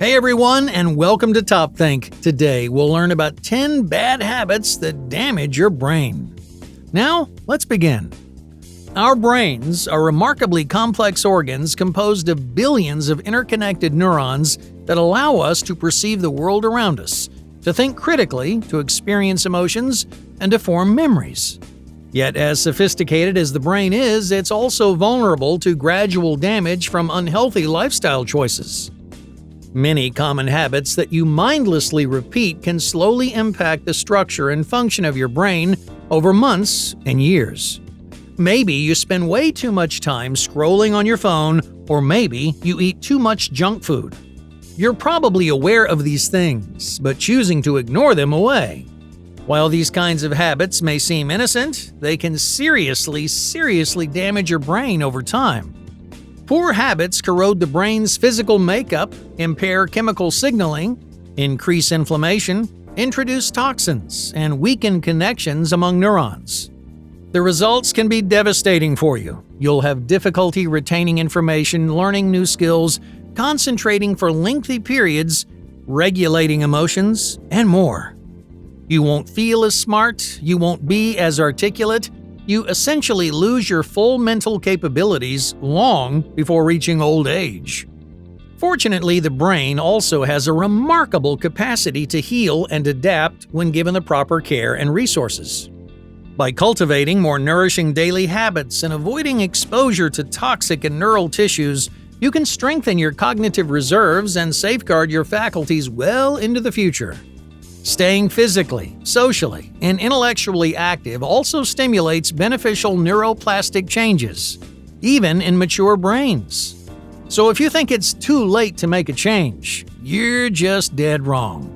Hey everyone, and welcome to Top Think. Today we'll learn about 10 bad habits that damage your brain. Now, let's begin. Our brains are remarkably complex organs composed of billions of interconnected neurons that allow us to perceive the world around us, to think critically, to experience emotions, and to form memories. Yet, as sophisticated as the brain is, it's also vulnerable to gradual damage from unhealthy lifestyle choices. Many common habits that you mindlessly repeat can slowly impact the structure and function of your brain over months and years. Maybe you spend way too much time scrolling on your phone, or maybe you eat too much junk food. You're probably aware of these things, but choosing to ignore them away. While these kinds of habits may seem innocent, they can seriously damage your brain over time. Poor habits corrode the brain's physical makeup, impair chemical signaling, increase inflammation, introduce toxins, and weaken connections among neurons. The results can be devastating for you. You'll have difficulty retaining information, learning new skills, concentrating for lengthy periods, regulating emotions, and more. You won't feel as smart, you won't be as articulate, you essentially lose your full mental capabilities long before reaching old age. Fortunately, the brain also has a remarkable capacity to heal and adapt when given the proper care and resources. By cultivating more nourishing daily habits and avoiding exposure to toxic and neural tissues, you can strengthen your cognitive reserves and safeguard your faculties well into the future. Staying physically, socially, and intellectually active also stimulates beneficial neuroplastic changes, even in mature brains. So if you think it's too late to make a change, you're just dead wrong.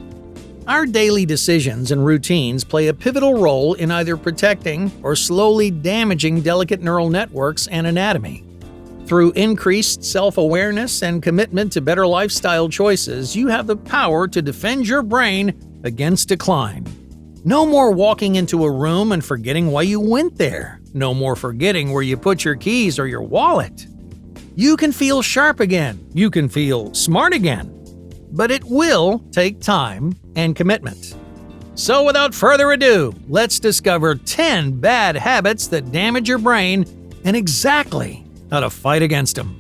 Our daily decisions and routines play a pivotal role in either protecting or slowly damaging delicate neural networks and anatomy. Through increased self-awareness and commitment to better lifestyle choices, you have the power to defend your brain against decline. No more walking into a room and forgetting why you went there. No more forgetting where you put your keys or your wallet. You can feel sharp again. You can feel smart again. But it will take time and commitment. So without further ado, let's discover 10 bad habits that damage your brain and exactly how to fight against them.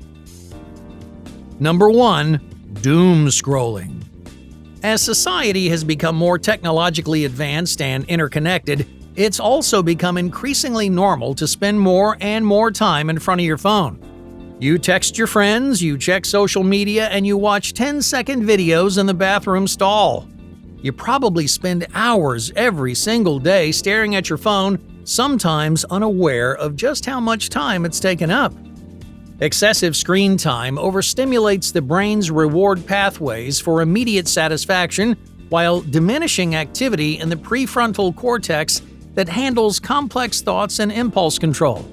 Number 1. Doom scrolling. As society has become more technologically advanced and interconnected, it's also become increasingly normal to spend more and more time in front of your phone. You text your friends, you check social media, and you watch 10-second videos in the bathroom stall. You probably spend hours every single day staring at your phone, sometimes unaware of just how much time it's taken up. Excessive screen time overstimulates the brain's reward pathways for immediate satisfaction while diminishing activity in the prefrontal cortex that handles complex thoughts and impulse control.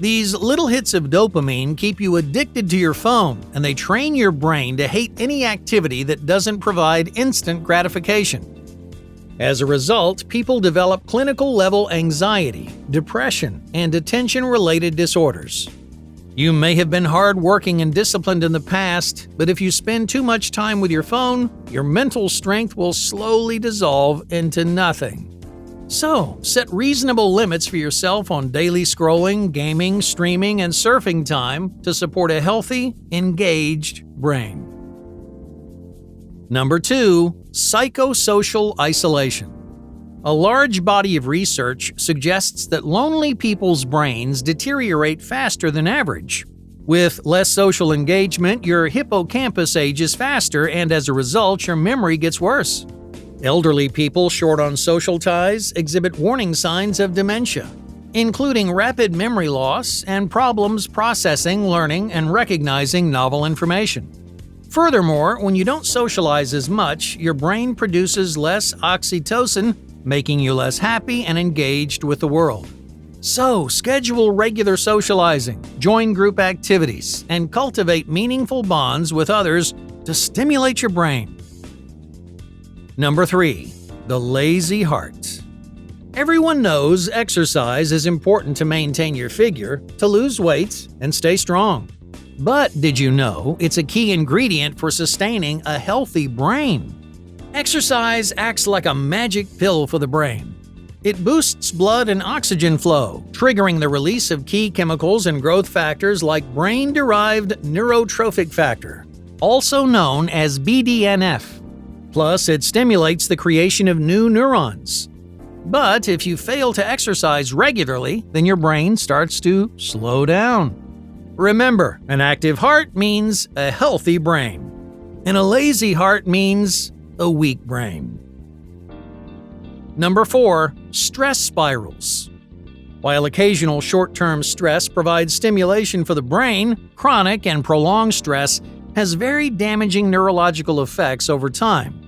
These little hits of dopamine keep you addicted to your phone, and they train your brain to hate any activity that doesn't provide instant gratification. As a result, people develop clinical-level anxiety, depression, and attention-related disorders. You may have been hardworking and disciplined in the past, but if you spend too much time with your phone, your mental strength will slowly dissolve into nothing. So, set reasonable limits for yourself on daily scrolling, gaming, streaming, and surfing time to support a healthy, engaged brain. Number 2. Psychosocial isolation. A large body of research suggests that lonely people's brains deteriorate faster than average. With less social engagement, your hippocampus ages faster, and as a result, your memory gets worse. Elderly people short on social ties exhibit warning signs of dementia, including rapid memory loss and problems processing, learning, and recognizing novel information. Furthermore, when you don't socialize as much, your brain produces less oxytocin, making you less happy and engaged with the world. So, schedule regular socializing, join group activities, and cultivate meaningful bonds with others to stimulate your brain. Number 3. The lazy heart. Everyone knows exercise is important to maintain your figure, to lose weight, and stay strong. But did you know it's a key ingredient for sustaining a healthy brain? Exercise acts like a magic pill for the brain. It boosts blood and oxygen flow, triggering the release of key chemicals and growth factors like brain-derived neurotrophic factor, also known as BDNF. Plus, it stimulates the creation of new neurons. But if you fail to exercise regularly, then your brain starts to slow down. Remember, an active heart means a healthy brain, and a lazy heart means a weak brain. Number 4. Stress spirals. While occasional short-term stress provides stimulation for the brain, chronic and prolonged stress has very damaging neurological effects over time.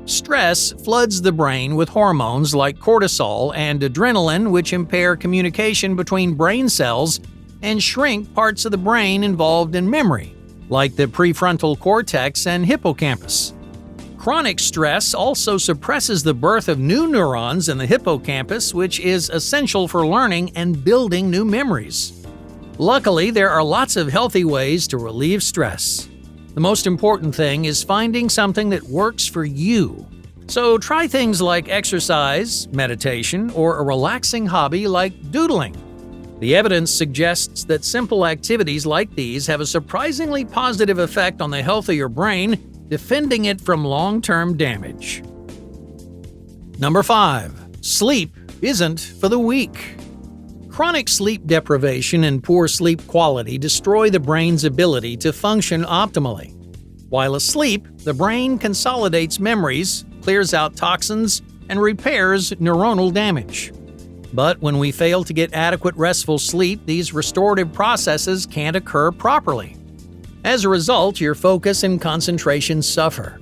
Stress floods the brain with hormones like cortisol and adrenaline, which impair communication between brain cells and shrink parts of the brain involved in memory, like the prefrontal cortex and hippocampus. Chronic stress also suppresses the birth of new neurons in the hippocampus, which is essential for learning and building new memories. Luckily, there are lots of healthy ways to relieve stress. The most important thing is finding something that works for you. So try things like exercise, meditation, or a relaxing hobby like doodling. The evidence suggests that simple activities like these have a surprisingly positive effect on the health of your brain, defending it from long-term damage. Number 5. Sleep isn't for the weak. Chronic sleep deprivation and poor sleep quality destroy the brain's ability to function optimally. While asleep, the brain consolidates memories, clears out toxins, and repairs neuronal damage. But when we fail to get adequate restful sleep, these restorative processes can't occur properly. As a result, your focus and concentration suffer.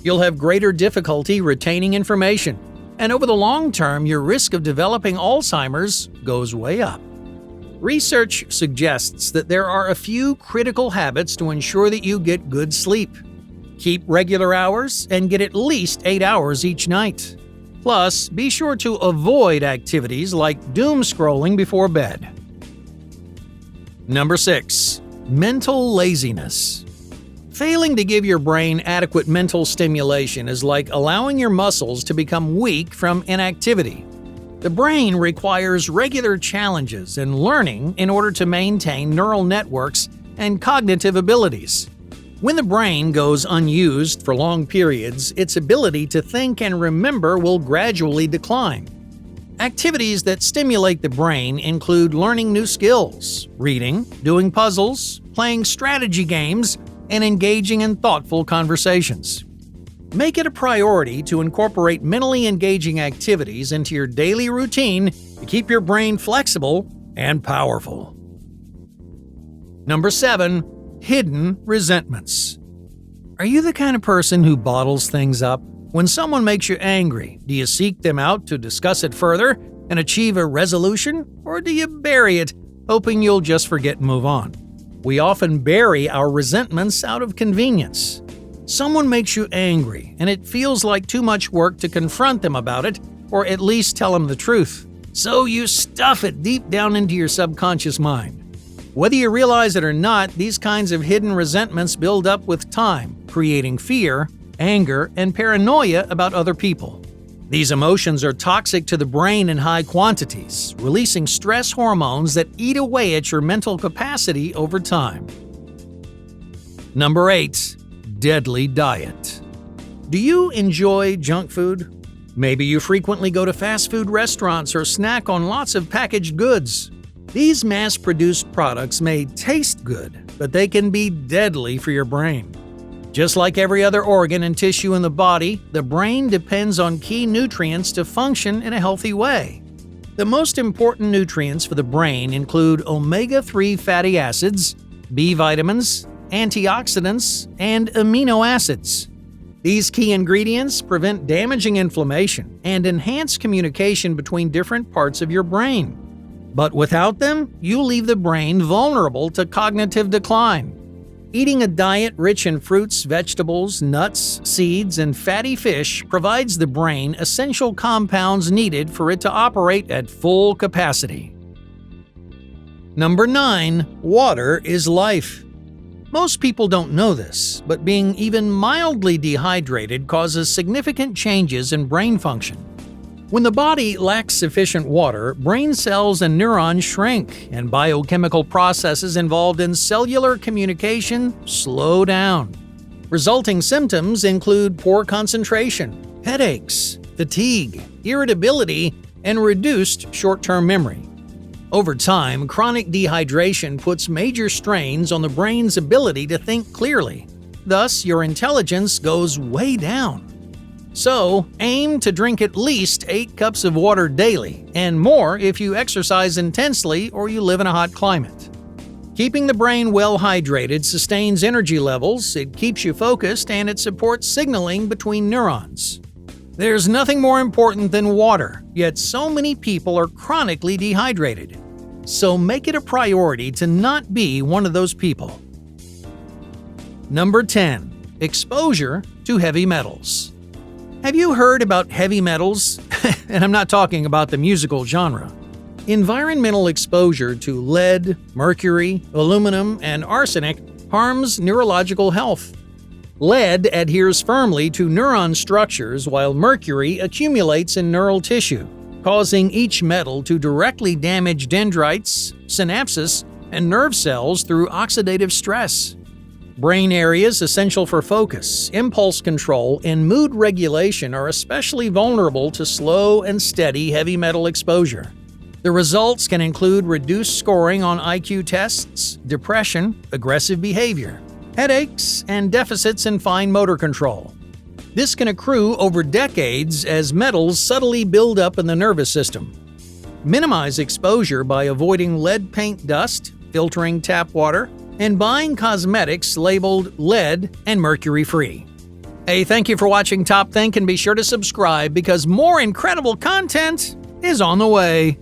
You'll have greater difficulty retaining information, and over the long term, your risk of developing Alzheimer's goes way up. Research suggests that there are a few critical habits to ensure that you get good sleep. Keep regular hours and get at least 8 hours each night. Plus, be sure to avoid activities like doom scrolling before bed. Number 6. Mental laziness. Failing to give your brain adequate mental stimulation is like allowing your muscles to become weak from inactivity. The brain requires regular challenges and learning in order to maintain neural networks and cognitive abilities. When the brain goes unused for long periods, its ability to think and remember will gradually decline. Activities that stimulate the brain include learning new skills, reading, doing puzzles, playing strategy games, and engaging in thoughtful conversations. Make it a priority to incorporate mentally engaging activities into your daily routine to keep your brain flexible and powerful. Number 7. Hidden resentments. Are you the kind of person who bottles things up? When someone makes you angry, do you seek them out to discuss it further and achieve a resolution? Or do you bury it, hoping you'll just forget and move on? We often bury our resentments out of convenience. Someone makes you angry, and it feels like too much work to confront them about it, or at least tell them the truth. So you stuff it deep down into your subconscious mind. Whether you realize it or not, these kinds of hidden resentments build up with time, creating fear, anger, and paranoia about other people. These emotions are toxic to the brain in high quantities, releasing stress hormones that eat away at your mental capacity over time. Number 8. Deadly diet. Do you enjoy junk food? Maybe you frequently go to fast food restaurants or snack on lots of packaged goods. These mass-produced products may taste good, but they can be deadly for your brain. Just like every other organ and tissue in the body, the brain depends on key nutrients to function in a healthy way. The most important nutrients for the brain include omega-3 fatty acids, B vitamins, antioxidants, and amino acids. These key ingredients prevent damaging inflammation and enhance communication between different parts of your brain. But without them, you leave the brain vulnerable to cognitive decline. Eating a diet rich in fruits, vegetables, nuts, seeds, and fatty fish provides the brain essential compounds needed for it to operate at full capacity. Number 9. Water is life. Most people don't know this, but being even mildly dehydrated causes significant changes in brain function. When the body lacks sufficient water, brain cells and neurons shrink, and biochemical processes involved in cellular communication slow down. Resulting symptoms include poor concentration, headaches, fatigue, irritability, and reduced short-term memory. Over time, chronic dehydration puts major strains on the brain's ability to think clearly. Thus, your intelligence goes way down. So, aim to drink at least 8 cups of water daily, and more if you exercise intensely or you live in a hot climate. Keeping the brain well hydrated sustains energy levels, it keeps you focused, and it supports signaling between neurons. There's nothing more important than water, yet so many people are chronically dehydrated. So make it a priority to not be one of those people. Number 10. Exposure to heavy metals. Have you heard about heavy metals? And I'm not talking about the musical genre. Environmental exposure to lead, mercury, aluminum, and arsenic harms neurological health. Lead adheres firmly to neuron structures while mercury accumulates in neural tissue, causing each metal to directly damage dendrites, synapses, and nerve cells through oxidative stress. Brain areas essential for focus, impulse control, and mood regulation are especially vulnerable to slow and steady heavy metal exposure. The results can include reduced scoring on IQ tests, depression, aggressive behavior, headaches, and deficits in fine motor control. This can accrue over decades as metals subtly build up in the nervous system. Minimize exposure by avoiding lead paint dust, filtering tap water, and buying cosmetics labeled lead and mercury-free. Hey, thank you for watching Top Think, and be sure to subscribe because more incredible content is on the way.